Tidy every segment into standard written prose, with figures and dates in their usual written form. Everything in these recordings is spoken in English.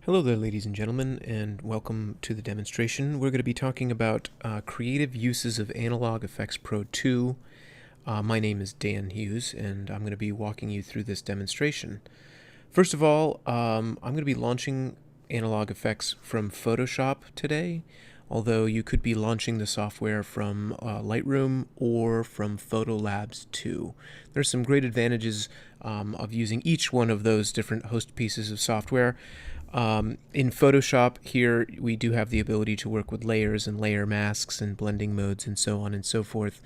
Hello there, ladies and gentlemen, and welcome to the demonstration. We're going to be talking about creative uses of Analog Efex Pro 2. My name is Dan Hughes, and I'm going to be walking you through this demonstration. First of all, I'm going to be launching Analog Efex from Photoshop today, although you could be launching the software from Lightroom or from Photolabs 2. There's some great advantages of using each one of those different host pieces of software. In Photoshop here, we do have the ability to work with layers and layer masks and blending modes and so on and so forth.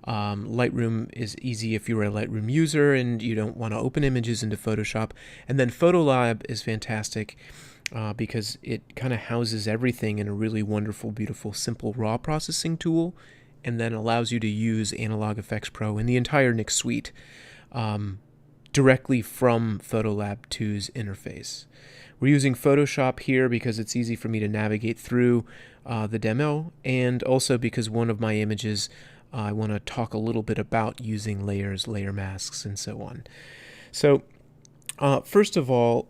Lightroom is easy if you're a Lightroom user and you don't want to open images into Photoshop. And then Photolab is fantastic because it kind of houses everything in a really wonderful, beautiful, simple raw processing tool, and then allows you to use Analog Efex Pro and the entire NIC suite directly from Photolab 2's interface. We're using Photoshop here because it's easy for me to navigate through the demo, and also because one of my images I want to talk a little bit about using layers, layer masks, and so on. So first of all,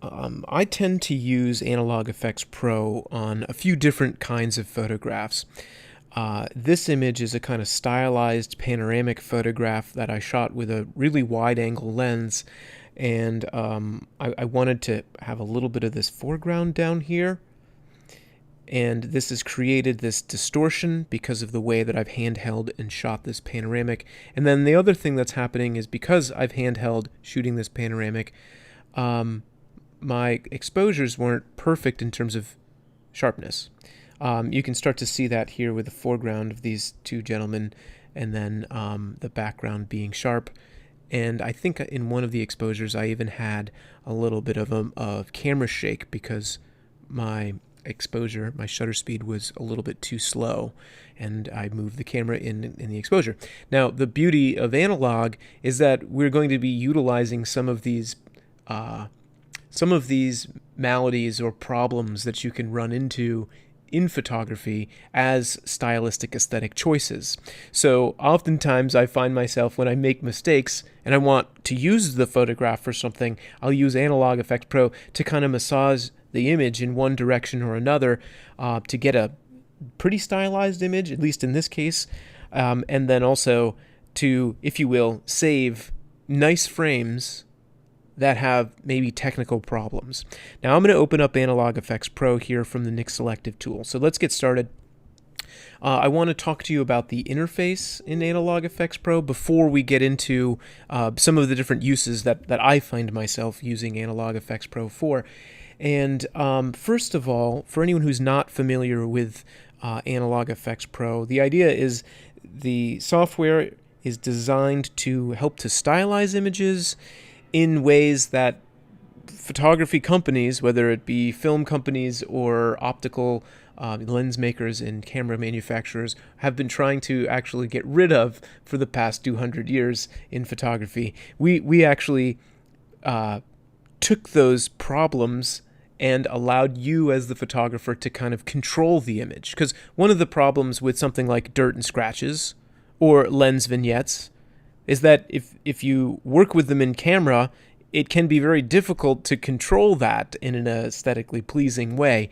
I tend to use Analog Efex Pro on a few different kinds of photographs. This image is a kind of stylized panoramic photograph that I shot with a really wide-angle lens, and I wanted to have a little bit of this foreground down here, and this has created this distortion because of the way that I've handheld and shot this panoramic. And then the other thing that's happening is because I've handheld shooting this panoramic, my exposures weren't perfect in terms of sharpness. You can start to see that here with the foreground of these two gentlemen, and then the background being sharp. And I think in one of the exposures I even had a little bit of a camera shake because my exposure, my shutter speed was a little bit too slow, and I moved the camera in the exposure. Now, the beauty of analog is that we're going to be utilizing some of these maladies or problems that you can run into in photography as stylistic aesthetic choices. So oftentimes I find myself, when I make mistakes and I want to use the photograph for something, I'll use Analog Efex Pro to kind of massage the image in one direction or another to get a pretty stylized image, at least in this case, and then also to, if you will, save nice frames that have maybe technical problems. Now I'm going to open up Analog Efex Pro here from the NIC Selective tool. So let's get started. I want to talk to you about the interface in Analog Efex Pro before we get into some of the different uses that I find myself using Analog Efex Pro for. And first of all, for anyone who's not familiar with Analog Efex Pro, the idea is the software is designed to help to stylize images in ways that photography companies, whether it be film companies or optical lens makers and camera manufacturers, have been trying to actually get rid of for the past 200 years in photography. We actually took those problems and allowed you as the photographer to kind of control the image. Because one of the problems with something like dirt and scratches or lens vignettes is that if you work with them in camera, it can be very difficult to control that in an aesthetically pleasing way.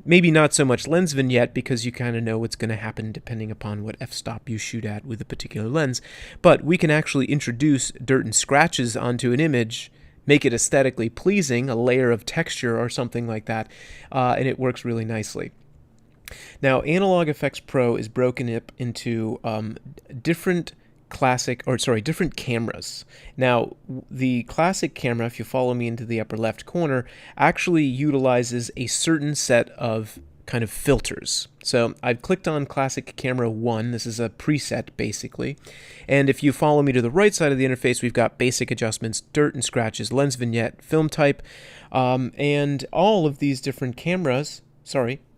Maybe not so much lens vignette because you kind of know what's going to happen depending upon what f-stop you shoot at with a particular lens. But we can actually introduce dirt and scratches onto an image, make it aesthetically pleasing, a layer of texture or something like that, and it works really nicely. Now, Analog Efex Pro is broken up into different cameras. Now, the classic camera, if you follow me into the upper left corner, actually utilizes a certain set of kind of filters. So I've clicked on Classic Camera 1. This is a preset, basically. And if you follow me to the right side of the interface, we've got basic adjustments, dirt and scratches, lens vignette, film type, and all of these different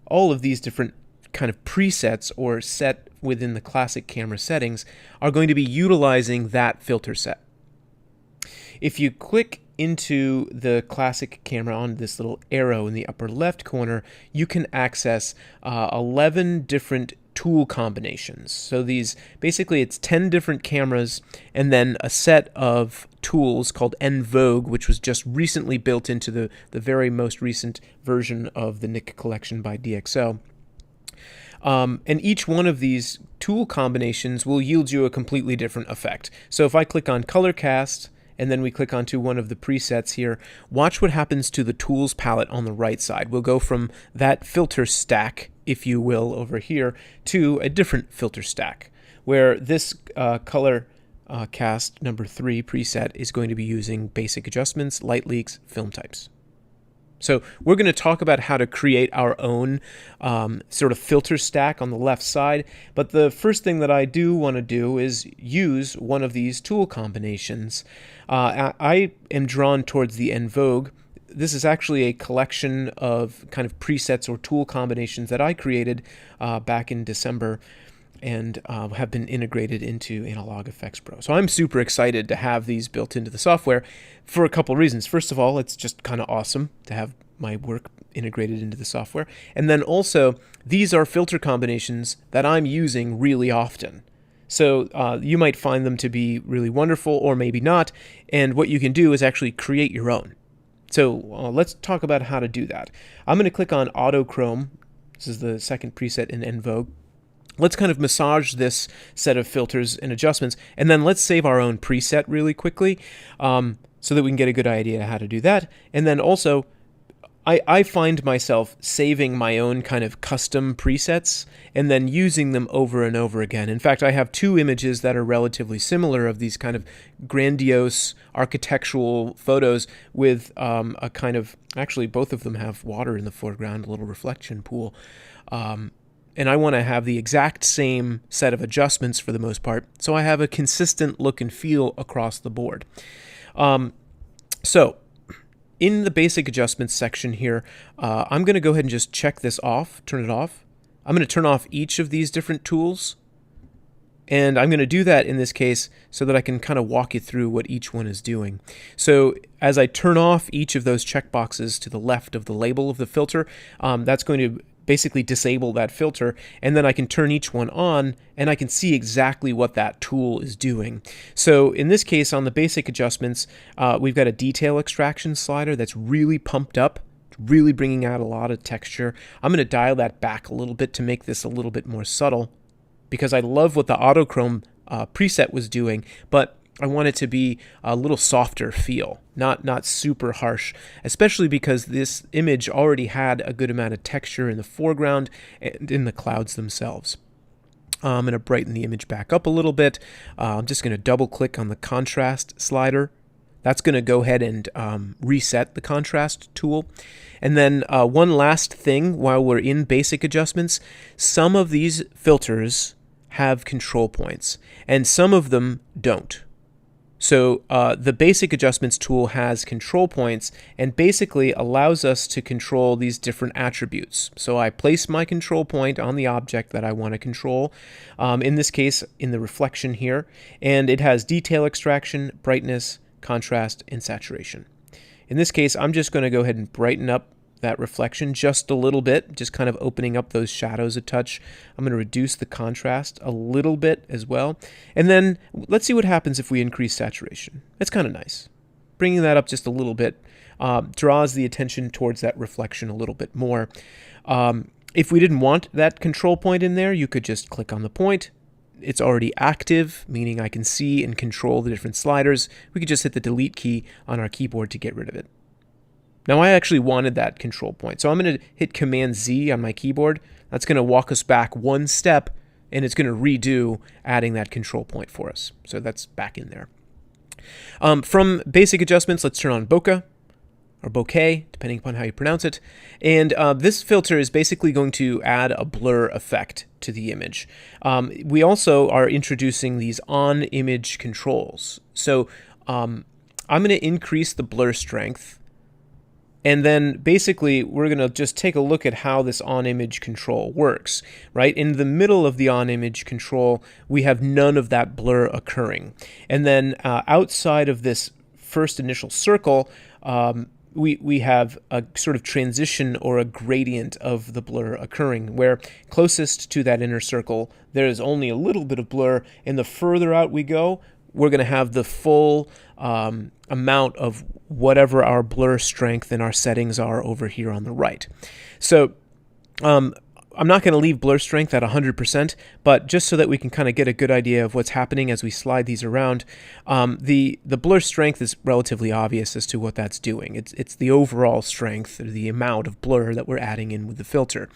all of these different kind of presets or set within the classic camera settings are going to be utilizing that filter set. If you click into the classic camera on this little arrow in the upper left corner, you can access 11 different tool combinations. So these, basically it's 10 different cameras and then a set of tools called NVogue, which was just recently built into the very most recent version of the Nik collection by DxO. And each one of these tool combinations will yield you a completely different effect. So if I click on Color Cast, and then we click onto one of the presets here, watch what happens to the tools palette on the right side. We'll go from that filter stack, if you will, over here, to a different filter stack, where this color cast number 3 preset is going to be using basic adjustments, light leaks, film types. So we're going to talk about how to create our own sort of filter stack on the left side, but the first thing that I do want to do is use one of these tool combinations. I am drawn towards the NVogue. This is actually a collection of kind of presets or tool combinations that I created back in December and have been integrated into Analog Efex Pro. So I'm super excited to have these built into the software for a couple reasons. First of all, it's just kind of awesome to have my work integrated into the software. And then also, these are filter combinations that I'm using really often. So you might find them to be really wonderful or maybe not. And what you can do is actually create your own. So let's talk about how to do that. I'm going to click on Autochrome. This is the second preset in NVogue. Let's kind of massage this set of filters and adjustments, and then let's save our own preset really quickly so that we can get a good idea how to do that. And then also, I find myself saving my own kind of custom presets and then using them over and over again. In fact, I have 2 images that are relatively similar of these kind of grandiose architectural photos with a kind of, actually both of them have water in the foreground, a little reflection pool. And I want to have the exact same set of adjustments for the most part, so I have a consistent look and feel across the board. So in the basic adjustments section here, I'm going to go ahead and just check this off, turn it off. I'm going to turn off each of these different tools, and I'm going to do that in this case so that I can kind of walk you through what each one is doing. So as I turn off each of those checkboxes to the left of the label of the filter, that's going to basically disable that filter, and then I can turn each one on and I can see exactly what that tool is doing. So in this case, on the basic adjustments, we've got a detail extraction slider that's really pumped up, really bringing out a lot of texture. I'm going to dial that back a little bit to make this a little bit more subtle, because I love what the Autochrome preset was doing, but I want it to be a little softer feel, not super harsh, especially because this image already had a good amount of texture in the foreground and in the clouds themselves. I'm going to brighten the image back up a little bit. I'm just going to double click on the contrast slider. That's going to go ahead and reset the contrast tool. And then one last thing while we're in basic adjustments, some of these filters have control points and some of them don't. So the basic adjustments tool has control points and basically allows us to control these different attributes. So I place my control point on the object that I want to control, in this case in the reflection here, and it has detail extraction, brightness, contrast, and saturation. In this case, I'm just going to go ahead and brighten up that reflection just a little bit, just kind of opening up those shadows a touch. I'm going to reduce the contrast a little bit as well. And then let's see what happens if we increase saturation. That's kind of nice. Bringing that up just a little bit draws the attention towards that reflection a little bit more. If we didn't want that control point in there, you could just click on the point. It's already active, meaning I can see and control the different sliders. We could just hit the delete key on our keyboard to get rid of it. Now I actually wanted that control point, so I'm going to hit Command Z on my keyboard. That's going to walk us back one step, and it's going to redo adding that control point for us. So that's back in there. From basic adjustments, let's turn on Bokeh, or Bokeh, depending upon how you pronounce it. And this filter is basically going to add a blur effect to the image. We also are introducing these on-image controls. So I'm going to increase the blur strength, and then basically we're going to just take a look at how this on-image control works, right? In the middle of the on-image control, we have none of that blur occurring. And then outside of this first initial circle, we have a sort of transition or a gradient of the blur occurring, where closest to that inner circle, there is only a little bit of blur, and the further out we go, we're going to have the full amount of whatever our blur strength and our settings are over here on the right. So I'm not going to leave blur strength at 100%, but just so that we can kind of get a good idea of what's happening as we slide these around, the blur strength is relatively obvious as to what that's doing. It's the overall strength, the amount of blur that we're adding in with the filter.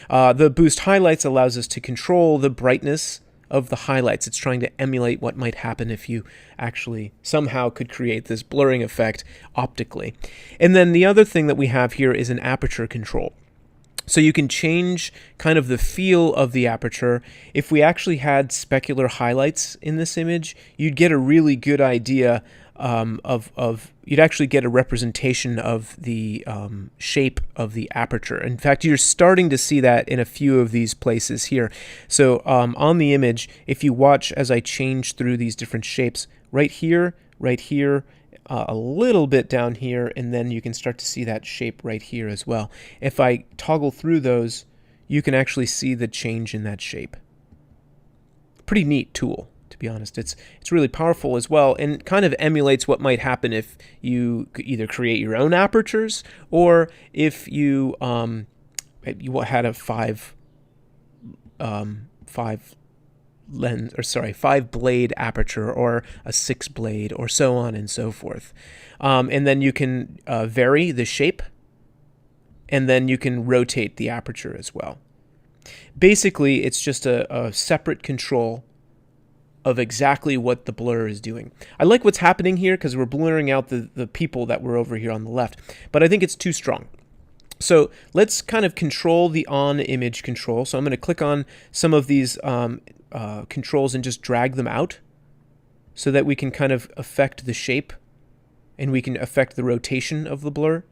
The boost highlights allows us to control the brightness of the highlights. It's trying to emulate what might happen if you actually somehow could create this blurring effect optically. And then the other thing that we have here is an aperture control. So you can change kind of the feel of the aperture. If we actually had specular highlights in this image, you'd get a really good idea you'd actually get a representation of the shape of the aperture. In fact, you're starting to see that in a few of these places here. So on the image, if you watch as I change through these different shapes, right here, a little bit down here, and then you can start to see that shape right here as well. If I toggle through those, you can actually see the change in that shape. Pretty neat tool, to be honest. It's really powerful as well, and kind of emulates what might happen if you could either create your own apertures, or if you had a five blade aperture, or a 6 blade, or so on and so forth. And then you can vary the shape, and then you can rotate the aperture as well. Basically, it's just a separate control of exactly what the blur is doing. I like what's happening here because we're blurring out the people that were over here on the left, but I think it's too strong. So let's kind of control the on-image control. So I'm going to click on some of these controls and just drag them out so that we can kind of affect the shape and we can affect the rotation of the blur.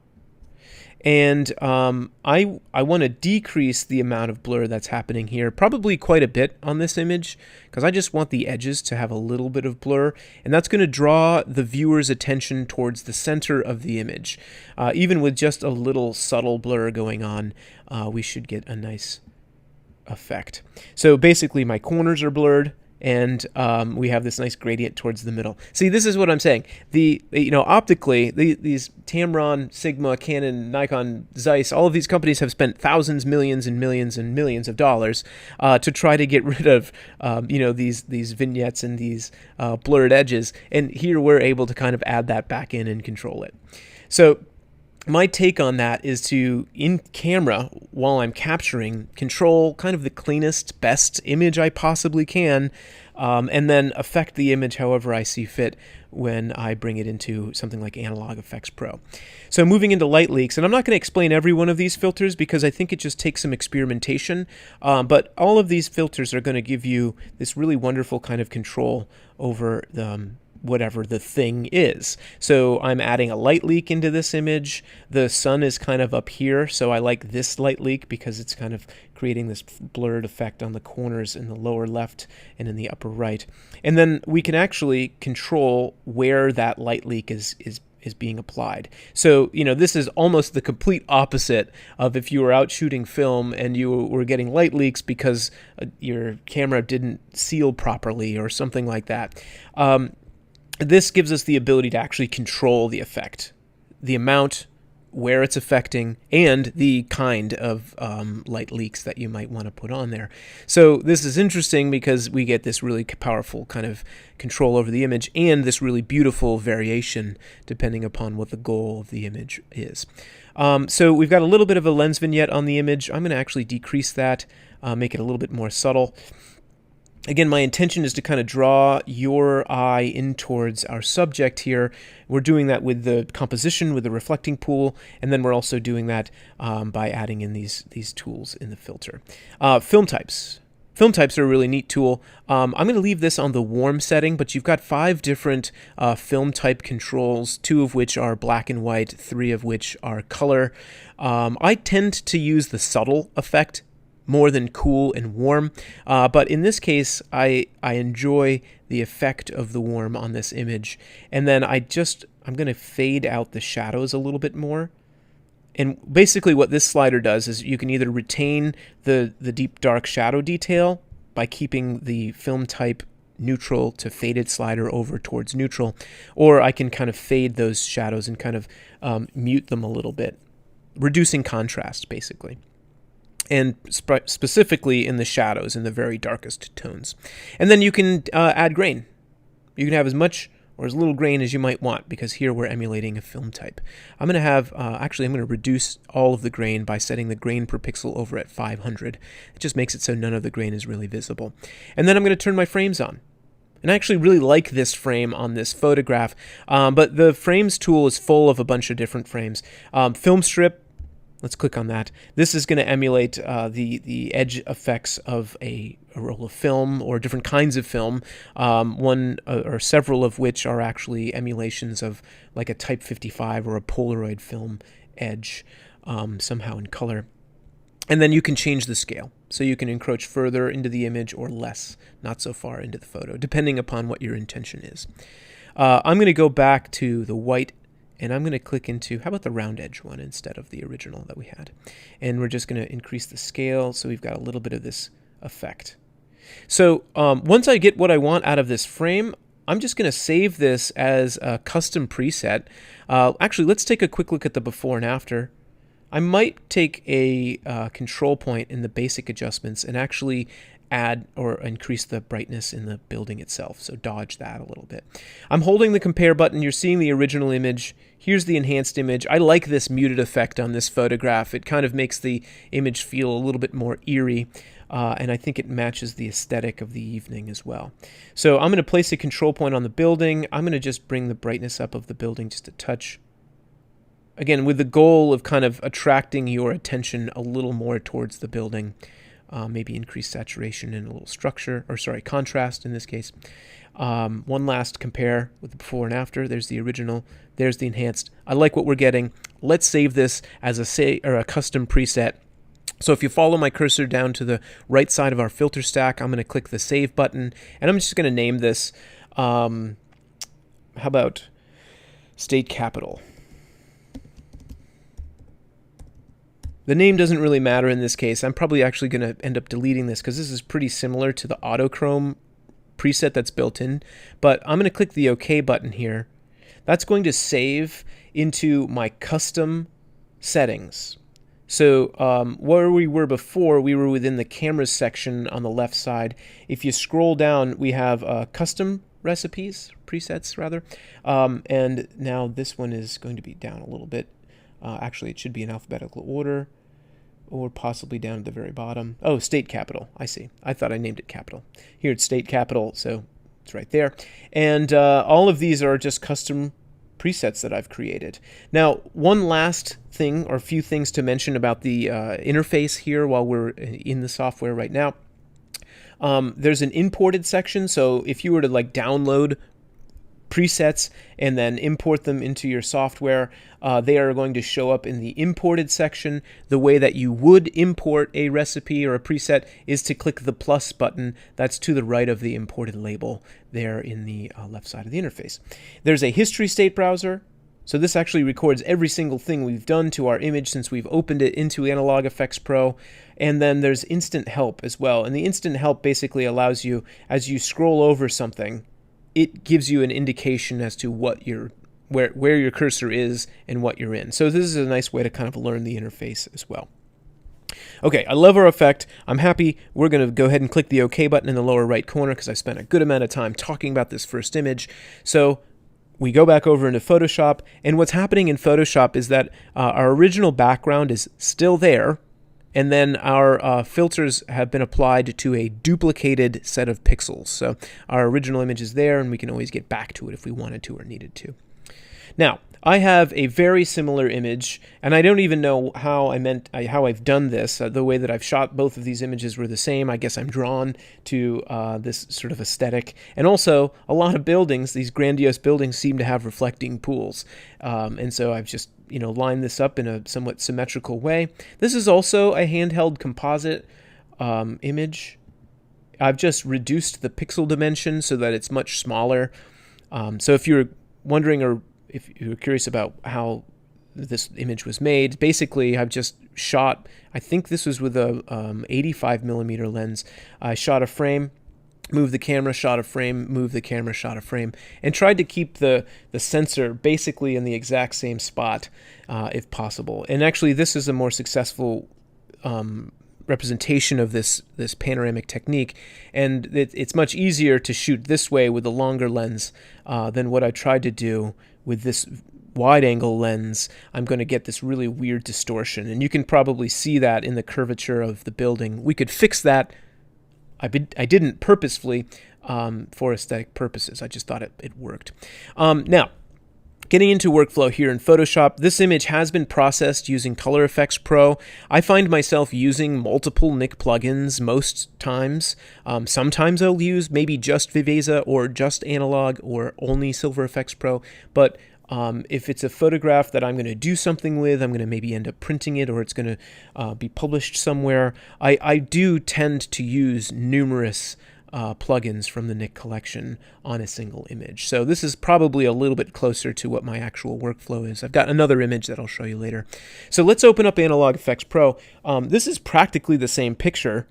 And I want to decrease the amount of blur that's happening here, probably quite a bit on this image, because I just want the edges to have a little bit of blur, and that's going to draw the viewer's attention towards the center of the image. Even with just a little subtle blur going on, we should get a nice effect. So basically my corners are blurred, and we have this nice gradient towards the middle. See, this is what I'm saying. Optically, these Tamron, Sigma, Canon, Nikon, Zeiss, all of these companies have spent thousands, millions, and millions and millions of dollars to try to get rid of these vignettes and these blurred edges. And here we're able to kind of add that back in and control it. So my take on that is to, in camera, while I'm capturing, control kind of the cleanest, best image I possibly can, and then affect the image however I see fit when I bring it into something like Analog Efex Pro. So moving into light leaks, and I'm not going to explain every one of these filters because I think it just takes some experimentation, but all of these filters are going to give you this really wonderful kind of control over whatever the thing is. So I'm adding a light leak into this image. The sun is kind of up here, so I like this light leak because it's kind of creating this blurred effect on the corners in the lower left and in the upper right. And then we can actually control where that light leak is being applied. So, this is almost the complete opposite of if you were out shooting film and you were getting light leaks because your camera didn't seal properly or something like that. This gives us the ability to actually control the effect, the amount, where it's affecting, and the kind of light leaks that you might want to put on there. So this is interesting because we get this really powerful kind of control over the image and this really beautiful variation depending upon what the goal of the image is. So we've got a little bit of a lens vignette on the image. I'm going to actually decrease that, make it a little bit more subtle. Again, my intention is to kind of draw your eye in towards our subject here. We're doing that with the composition, with the reflecting pool, and then we're also doing that by adding in these tools in the filter. Film types. Film types are a really neat tool. I'm going to leave this on the warm setting, but you've got 5 different film type controls, 2 of which are black and white, 3 of which are color. I tend to use the subtle effect more than cool and warm, but in this case I enjoy the effect of the warm on this image, and then I just I'm going to fade out the shadows a little bit more. And basically what this slider does is you can either retain the deep dark shadow detail by keeping the film type neutral to faded slider over towards neutral, or I can kind of fade those shadows and kind of mute them a little bit, reducing contrast basically. And specifically in the shadows, in the very darkest tones. And then you can add grain. You can have as much or as little grain as you might want, because here we're emulating a film type. I'm going to have, actually I'm going to reduce all of the grain by setting the grain per pixel over at 500. It just makes it so none of the grain is really visible. And then I'm going to turn my frames on. And I actually really like this frame on this photograph, but the frames tool is full of a bunch of different frames. Film strip, let's click on that. This is going to emulate the edge effects of a roll of film or different kinds of film, one or several of which are actually emulations of like a Type 55 or a Polaroid film edge, somehow in color. And then you can change the scale. So you can encroach further into the image or less, not so far into the photo, depending upon what your intention is. I'm going to go back to the white, and I'm going to click into, how about the round edge one instead of the original that we had? And we're just going to increase the scale so we've got a little bit of this effect. So once I get what I want out of this frame, I'm just going to save this as a custom preset. Actually, let's take a quick look at the before and after. I might take a control point in the basic adjustments and actually add or increase the brightness in the building itself, so dodge that a little bit. I'm holding the compare button. You're seeing the original image. Here's the enhanced image. I like this muted effect on this photograph. It kind of makes the image feel a little bit more eerie, and I think it matches the aesthetic of the evening as well. So I'm going to place a control point on the building. I'm going to just bring the brightness up of the building just a touch. Again, with the goal of kind of attracting your attention a little more towards the building. Maybe increase saturation and a little structure, or sorry, contrast in this case. One last compare with the before and after. There's the original, there's the enhanced. I like what we're getting. Let's save this as a custom preset. So if you follow my cursor down to the right side of our filter stack, I'm going to click the save button, and I'm just going to name this, how about State Capitol? The name doesn't really matter in this case. I'm probably actually going to end up deleting this because this is pretty similar to the Autochrome preset that's built in. But I'm going to click the OK button here. That's going to save into my custom settings. So where we were before, we were within the cameras section on the left side. If you scroll down, we have custom presets rather. And now this one is going to be down a little bit. Actually, it should be in alphabetical order, or possibly down at the very bottom. Oh, State Capitol. I see. I thought I named it Capitol. Here it's State Capitol, so it's right there. And all of these are just custom presets that I've created. Now, one last thing, or a few things to mention about the interface here while we're in the software right now. There's an imported section, so if you were to like download presets and then import them into your software, they are going to show up in the imported section. The way that you would import a recipe or a preset is to click the plus button that's to the right of the imported label there in the left side of the interface. There's a history state browser. So this actually records every single thing we've done to our image since we've opened it into Analog Efex Pro. And then there's instant help as well. And the instant help basically allows you, as you scroll over something, it gives you an indication as to what where your cursor is and what you're in. So this is a nice way to kind of learn the interface as well. Okay, I love our effect. I'm happy. We're going to go ahead and click the OK button in the lower right corner because I spent a good amount of time talking about this first image. So we go back over into Photoshop, and what's happening in Photoshop is that our original background is still there, and then our filters have been applied to a duplicated set of pixels. So our original image is there, and we can always get back to it if we wanted to or needed to. Now, I have a very similar image, and I don't even know how I've done this. The way that I've shot both of these images were the same. I guess I'm drawn to this sort of aesthetic. And also, a lot of buildings, these grandiose buildings, seem to have reflecting pools. And so I've just lined this up in a somewhat symmetrical way. This is also a handheld composite image. I've just reduced the pixel dimension so that it's much smaller. So if you're wondering or if you're curious about how this image was made, basically I've just shot, I think this was with a 85mm lens. I shot a frame, moved the camera, shot a frame, moved the camera, shot a frame, and tried to keep the sensor basically in the exact same spot if possible. And actually this is a more successful representation of this panoramic technique, and it's much easier to shoot this way with a longer lens than what I tried to do with this wide-angle lens. I'm going to get this really weird distortion, and you can probably see that in the curvature of the building. We could fix that. I didn't purposefully for aesthetic purposes. I just thought it worked. Now, getting into workflow here in Photoshop, this image has been processed using Color Efex Pro. I find myself using multiple Nik plugins most times. Sometimes I'll use maybe just Viveza or just Analog or only Silver Efex Pro, but if it's a photograph that I'm going to do something with, I'm going to maybe end up printing it, or it's going to be published somewhere, I do tend to use numerous plugins from the Nik collection on a single image. So this is probably a little bit closer to what my actual workflow is. I've got another image that I'll show you later. So let's open up Analog Efex Pro. This is practically the same picture.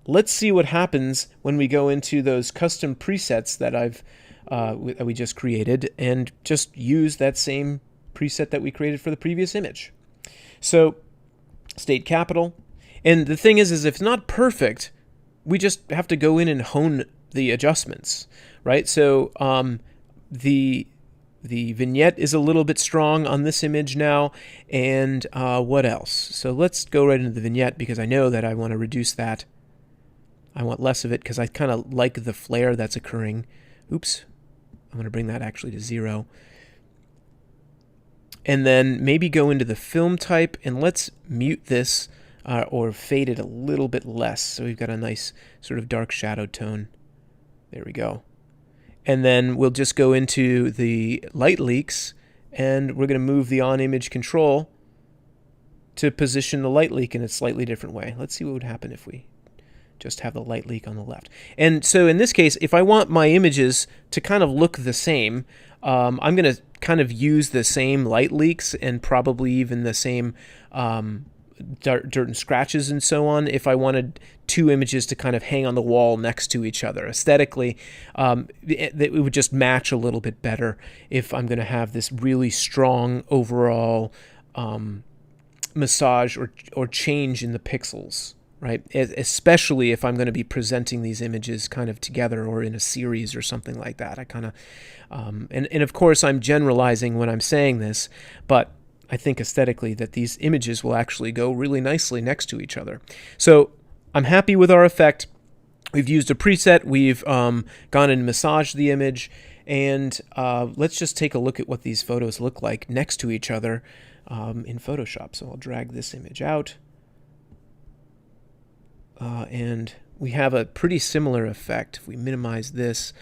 Let's see what happens when we go into those custom presets that we just created and just use that same preset that we created for the previous image. So state capital. And the thing is if it's not perfect, we just have to go in and hone the adjustments, right? So the vignette is a little bit strong on this image now, and what else? So let's go right into the vignette because I know that I want to reduce that. I want less of it because I kind of like the flare that's occurring. Oops, I'm going to bring that actually to 0. And then maybe go into the film type, and let's mute this or fade it a little bit less. So we've got a nice sort of dark shadow tone. There we go. And then we'll just go into the light leaks, and we're going to move the on-image control to position the light leak in a slightly different way. Let's see what would happen if we just have the light leak on the left. And so in this case, if I want my images to kind of look the same, I'm going to kind of use the same light leaks and probably even the same dirt and scratches and so on. If I wanted two images to kind of hang on the wall next to each other aesthetically, it would just match a little bit better if I'm going to have this really strong overall massage or change in the pixels, right? Especially if I'm going to be presenting these images kind of together or in a series or something like that. I kind of, and of course I'm generalizing when I'm saying this, but I think aesthetically that these images will actually go really nicely next to each other. So I'm happy with our effect. We've used a preset, we've gone and massaged the image, and let's just take a look at what these photos look like next to each other in Photoshop. So I'll drag this image out. And we have a pretty similar effect. If we minimize this,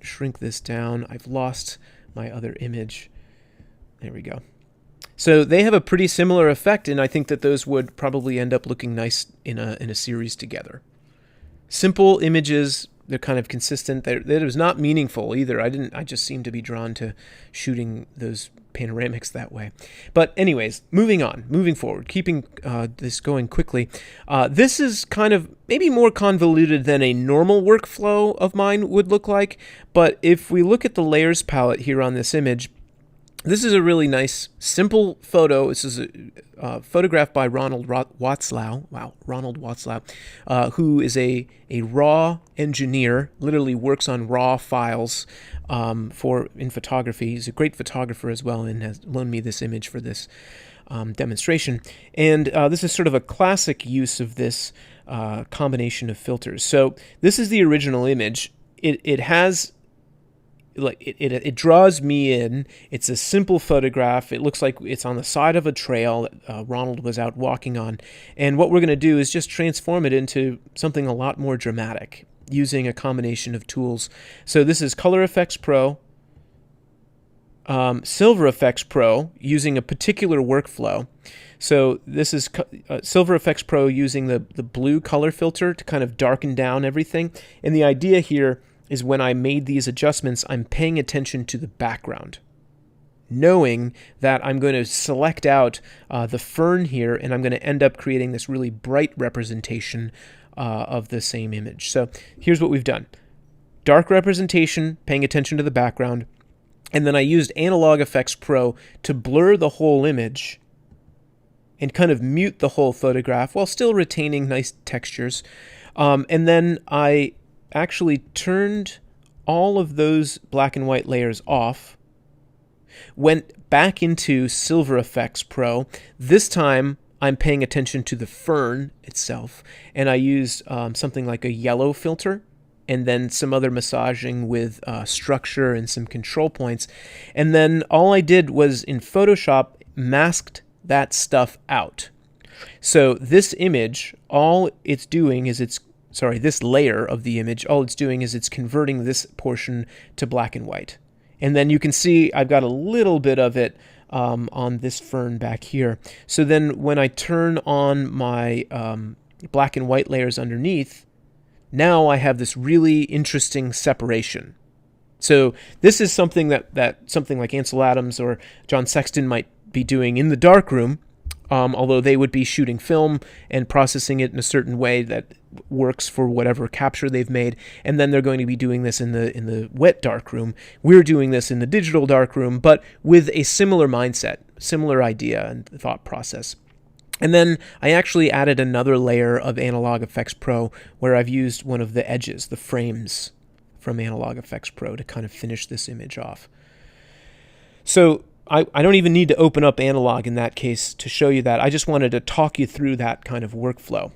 shrink this down, I've lost my other image. There we go. So they have a pretty similar effect, and I think that those would probably end up looking nice in a series together. Simple images, they're kind of consistent. That was not meaningful either. I just seemed to be drawn to shooting those panoramics that way. But anyways, moving forward, keeping this going quickly. This is kind of maybe more convoluted than a normal workflow of mine would look like. But if we look at the layers palette here on this image, this is a really nice, simple photo. This is a photograph by Ronald Watzlau. Wow, Ronald Watzlau, who is a RAW engineer, literally works on RAW files in photography. He's a great photographer as well and has loaned me this image for this demonstration. And this is sort of a classic use of this combination of filters. So this is the original image. It has... It draws me in. It's a simple photograph. It looks like it's on the side of a trail that Ronald was out walking on. And what we're going to do is just transform it into something a lot more dramatic using a combination of tools. So this is Color Efex Pro, Silver Efex Pro using a particular workflow. So this is Silver Efex Pro using the blue color filter to kind of darken down everything. And the idea here is when I made these adjustments, I'm paying attention to the background. knowing that I'm going to select out the fern here, and I'm going to end up creating this really bright representation of the same image. So here's what we've done. Dark representation, paying attention to the background, and then I used Analog Efex Pro to blur the whole image and kind of mute the whole photograph while still retaining nice textures. And then I actually turned all of those black and white layers off, went back into Silver Efex Pro. This time I'm paying attention to the fern itself, and I used something like a yellow filter and then some other massaging with structure and some control points. And then all I did was in Photoshop masked that stuff out. So this image, all it's doing is this layer of the image, all it's doing is it's converting this portion to black and white. And then you can see I've got a little bit of it on this fern back here. So then when I turn on my black and white layers underneath, now I have this really interesting separation. So this is something that something like Ansel Adams or John Sexton might be doing in the darkroom, although they would be shooting film and processing it in a certain way that works for whatever capture they've made, and then they're going to be doing this in the wet darkroom. We're doing this in the digital darkroom, but with a similar mindset, similar idea and thought process. And then I actually added another layer of Analog Efex Pro where I've used one of the edges, the frames from Analog Efex Pro to kind of finish this image off. So I don't even need to open up Analog in that case to show you that. I just wanted to talk you through that kind of workflow.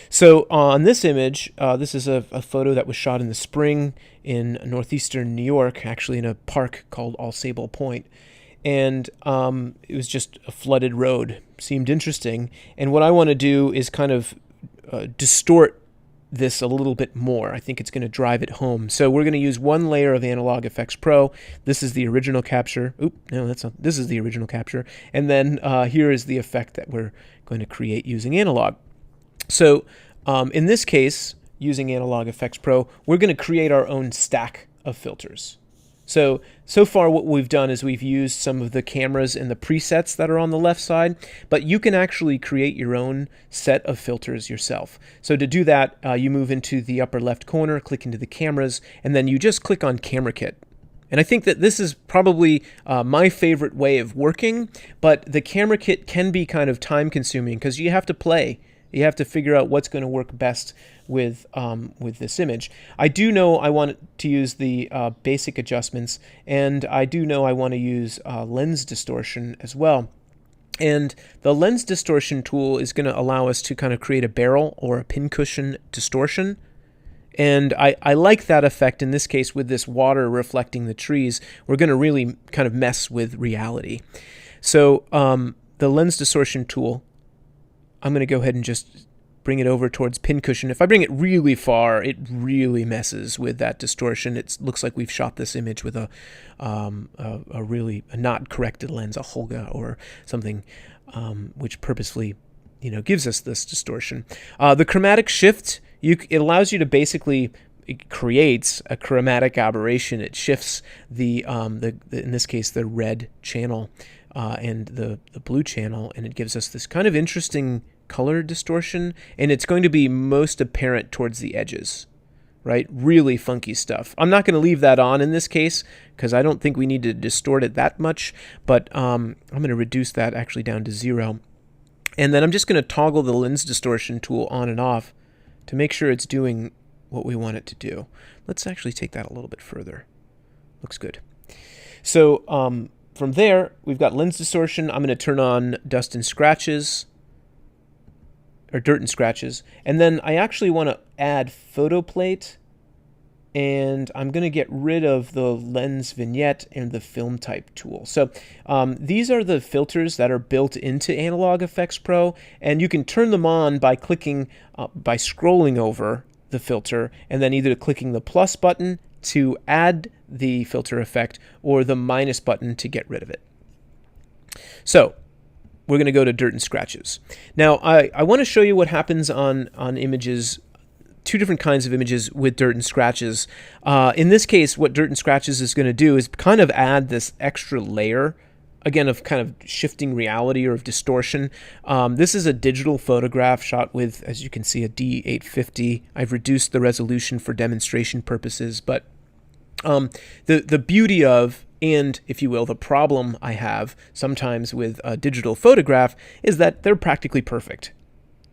So on this image, this is a photo that was shot in the spring in northeastern New York, actually in a park called All Sable Point. And it was just a flooded road. Seemed interesting. And what I want to do is kind of distort this a little bit more. I think it's going to drive it home. So we're going to use one layer of Analog Efex Pro. This is the original capture. This is the original capture. And then here is the effect that we're going to create using Analog. So in this case, using Analog Efex Pro, we're going to create our own stack of filters. So far what we've done is we've used some of the cameras and the presets that are on the left side, but you can actually create your own set of filters yourself. So to do that, you move into the upper left corner, click into the cameras, and then you just click on Camera Kit. And I think that this is probably my favorite way of working, but the Camera Kit can be kind of time consuming because you have to play. You have to figure out what's going to work best with this image. I do know I want to use the basic adjustments, and I do know I want to use lens distortion as well. And the lens distortion tool is going to allow us to kind of create a barrel or a pincushion distortion. And I like that effect in this case with this water reflecting the trees. We're going to really kind of mess with reality. So the lens distortion tool, I'm going to go ahead and just bring it over towards pincushion. If I bring it really far, it really messes with that distortion. It looks like we've shot this image with a not corrected lens, a Holga or something, which purposefully, gives us this distortion. The chromatic shift, it allows you to basically, it creates a chromatic aberration. It shifts the in this case the red channel and the blue channel, and it gives us this kind of interesting color distortion, and it's going to be most apparent towards the edges, right? Really funky stuff. I'm not going to leave that on in this case because I don't think we need to distort it that much, but I'm going to reduce that actually down to 0. And then I'm just going to toggle the lens distortion tool on and off to make sure it's doing what we want it to do. Let's actually take that a little bit further. Looks good. So from there, we've got lens distortion. I'm going to turn on dust and scratches, or dirt and scratches. And then I actually want to add photo plate, and I'm going to get rid of the lens vignette and the film type tool. So these are the filters that are built into Analog Efex Pro, and you can turn them on by clicking, by scrolling over the filter, and then either clicking the plus button to add the filter effect or the minus button to get rid of it. So we're going to go to dirt and scratches. Now, I want to show you what happens on images two different kinds of images with dirt and scratches. In this case, what dirt and scratches is going to do is kind of add this extra layer, again, of kind of shifting reality or of distortion. This is a digital photograph shot with, as you can see, a D850. I've reduced the resolution for demonstration purposes, but the beauty of, and if you will, the problem I have sometimes with a digital photograph is that they're practically perfect,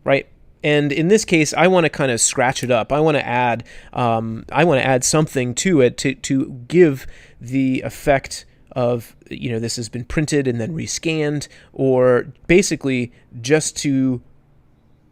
right? And in this case, I want to kind of scratch it up. I want to add something to it to give the effect of, this has been printed and then rescanned, or basically just to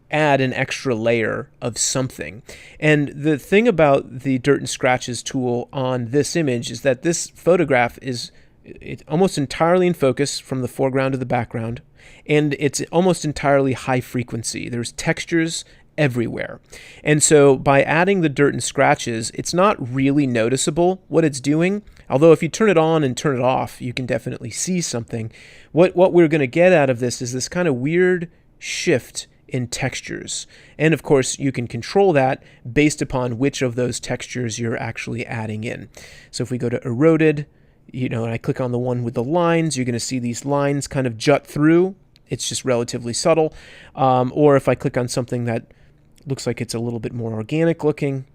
add an extra layer of something. And the thing about the dirt and scratches tool on this image is that this photograph it's almost entirely in focus from the foreground to the background, and it's almost entirely high frequency. There's textures everywhere. And so by adding the dirt and scratches, it's not really noticeable what it's doing. Although if you turn it on and turn it off, you can definitely see something. What we're going to get out of this is this kind of weird shift in textures. And of course, you can control that based upon which of those textures you're actually adding in. So if we go to eroded, and I click on the one with the lines, you're going to see these lines kind of jut through. It's just relatively subtle. Or if I click on something that looks like it's a little bit more organic looking,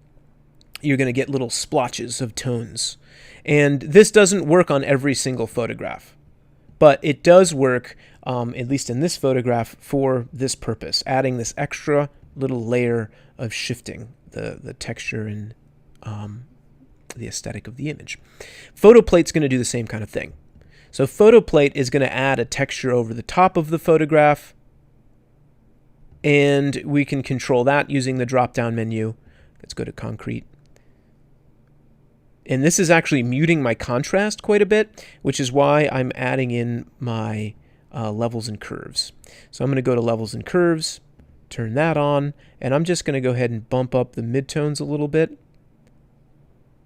you're going to get little splotches of tones. And this doesn't work on every single photograph, but it does work, at least in this photograph, for this purpose, adding this extra little layer of shifting the texture and the aesthetic of the image. Photoplate's going to do the same kind of thing. So Photoplate is going to add a texture over the top of the photograph, and we can control that using the drop-down menu. Let's go to Concrete. And this is actually muting my contrast quite a bit, which is why I'm adding in my levels and curves. So I'm going to go to Levels and Curves, turn that on, and I'm just going to go ahead and bump up the midtones a little bit,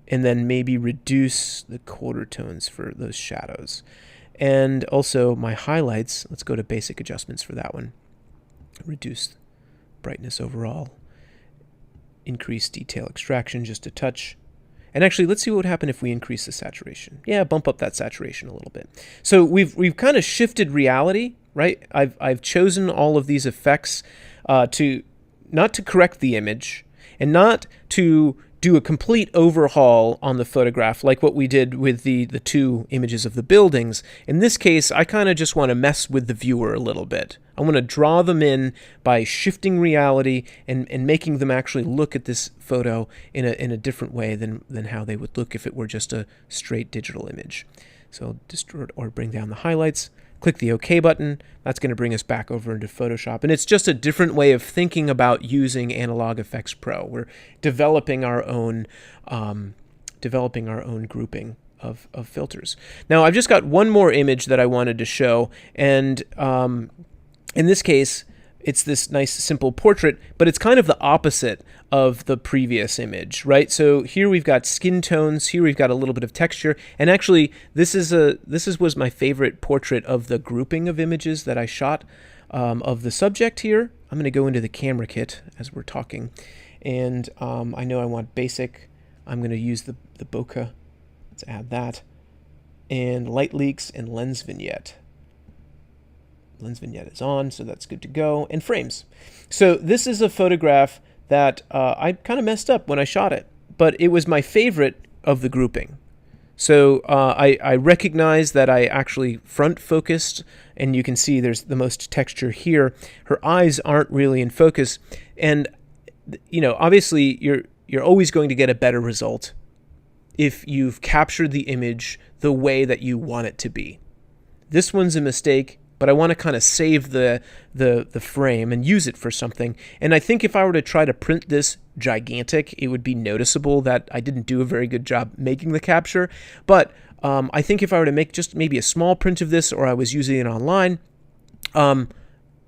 and then maybe reduce the quarter tones for those shadows. And also my highlights, let's go to Basic Adjustments for that one. Reduce brightness overall, increase detail extraction just a touch. And actually, let's see what would happen if we increase the saturation. Yeah, bump up that saturation a little bit. So we've kind of shifted reality, right? I've chosen all of these effects to not to correct the image and not to do a complete overhaul on the photograph like what we did with the two images of the buildings. In this case, I kind of just want to mess with the viewer a little bit. I want to draw them in by shifting reality and making them actually look at this photo in a different way than how they would look if it were just a straight digital image. So distort or bring down the highlights. Click the OK button. That's going to bring us back over into Photoshop. And it's just a different way of thinking about using Analog Efex Pro. We're developing our own grouping of filters. Now, I've just got one more image that I wanted to show. And in this case, it's this nice simple portrait, but it's kind of the opposite of the previous image, right? So here we've got skin tones, here we've got a little bit of texture, and actually this was my favorite portrait of the grouping of images that I shot of the subject here. I'm going to go into the camera kit as we're talking, and I know I want basic. I'm going to use the Bokeh. Let's add that, and light leaks and lens vignette. Lens vignette is on, so that's good to go. And frames. So this is a photograph that I kind of messed up when I shot it, but it was my favorite of the grouping. So I recognize that I actually front focused, and you can see there's the most texture here. Her eyes aren't really in focus, and obviously you're always going to get a better result if you've captured the image the way that you want it to be. This one's a mistake, but I want to kind of save the frame and use it for something. And I think if I were to try to print this gigantic, it would be noticeable that I didn't do a very good job making the capture. But I think if I were to make just maybe a small print of this, or I was using it online,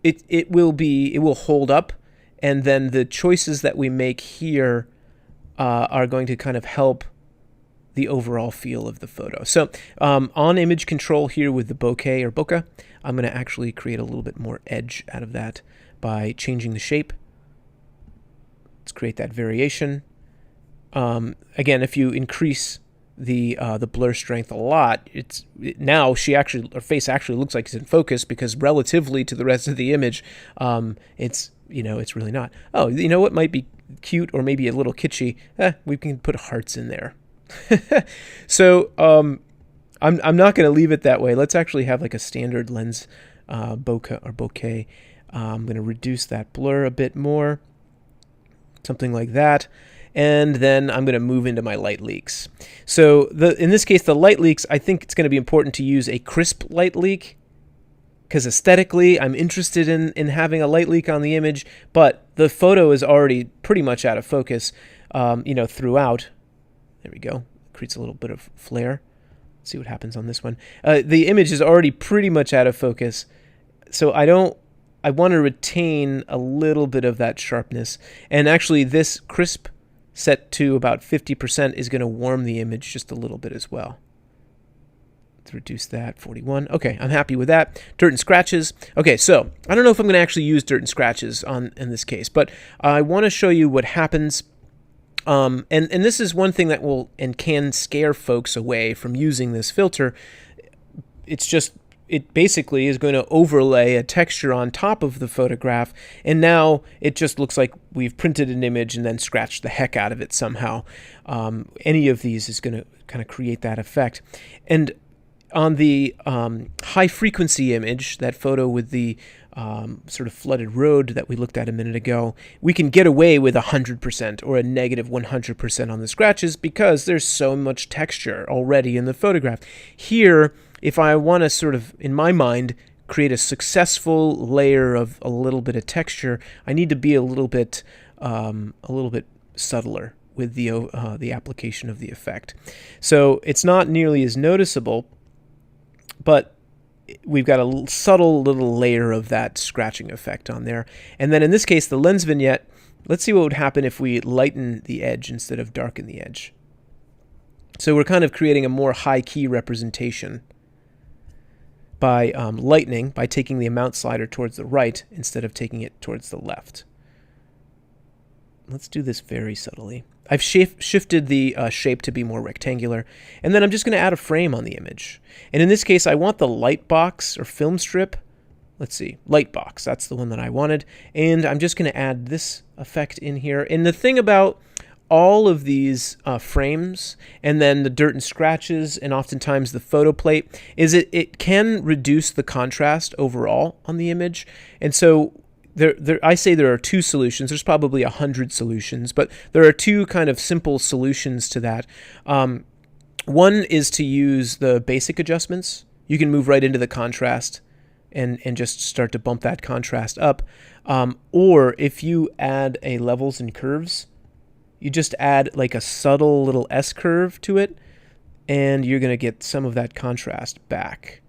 it will hold up. And then the choices that we make here are going to kind of help the overall feel of the photo. So on image control here with the Bokeh, I'm going to actually create a little bit more edge out of that by changing the shape. Let's create that variation. Again, if you increase the blur strength a lot, now her face actually looks like it's in focus, because relatively to the rest of the image, it's really not. Oh, you know what might be cute or maybe a little kitschy? We can put hearts in there. So I'm not going to leave it that way. Let's actually have like a standard lens bokeh. I'm going to reduce that blur a bit more, something like that. And then I'm going to move into my light leaks. So in this case, the light leaks, I think it's going to be important to use a crisp light leak, because aesthetically I'm interested in having a light leak on the image, but the photo is already pretty much out of focus, throughout. There we go. Creates a little bit of flare. Let's see what happens on this one. The image is already pretty much out of focus, so I want to retain a little bit of that sharpness. And actually this crisp set to about 50% is going to warm the image just a little bit as well. Let's reduce that, 41. Okay, I'm happy with that. Dirt and scratches. Okay, so I don't know if I'm going to actually use dirt and scratches in this case, but I want to show you what happens. And this is one thing that will and can scare folks away from using this filter. It basically is going to overlay a texture on top of the photograph, and now it just looks like we've printed an image and then scratched the heck out of it somehow. Any of these is going to kind of create that effect. And on the high frequency image, that photo with the sort of flooded road that we looked at a minute ago, we can get away with 100% or a negative 100% on the scratches, because there's so much texture already in the photograph. Here, if I want to sort of, in my mind, create a successful layer of a little bit of texture, I need to be a little bit subtler with the application of the effect. So it's not nearly as noticeable, but we've got a subtle little layer of that scratching effect on there. And then in this case, the lens vignette, let's see what would happen if we lighten the edge instead of darken the edge. So we're kind of creating a more high-key representation by lightening, by taking the amount slider towards the right instead of taking it towards the left. Let's do this very subtly. I've shifted the shape to be more rectangular, and then I'm just going to add a frame on the image. And in this case, I want the light box or film strip. Let's see, light box, that's the one that I wanted. And I'm just going to add this effect in here. And the thing about all of these frames, and then the dirt and scratches, and oftentimes the photo plate, is it can reduce the contrast overall on the image. And so I say there are two solutions. There's probably 100 solutions, but there are two kind of simple solutions to that. One is to use the basic adjustments. You can move right into the contrast and just start to bump that contrast up. Or if you add a levels and curves, you just add like a subtle little S-curve to it, and you're going to get some of that contrast back.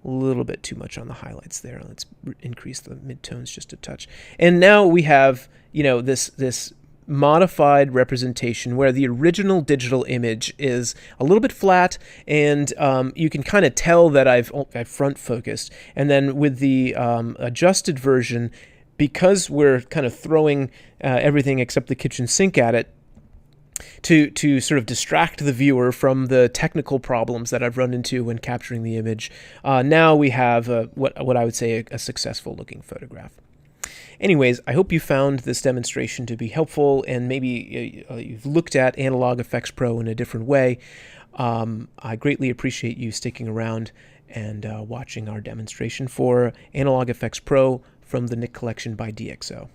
A little bit too much on the highlights there. Let's increase the midtones just a touch. And now we have, this modified representation where the original digital image is a little bit flat, and you can kind of tell that I've front focused. And then with the adjusted version, because we're kind of throwing everything except the kitchen sink at it, to sort of distract the viewer from the technical problems that I've run into when capturing the image, now we have what I would say a successful looking photograph. Anyways, I hope you found this demonstration to be helpful, and maybe you've looked at Analog Efex Pro in a different way. I greatly appreciate you sticking around and watching our demonstration for Analog Efex Pro from the Nik Collection by DxO.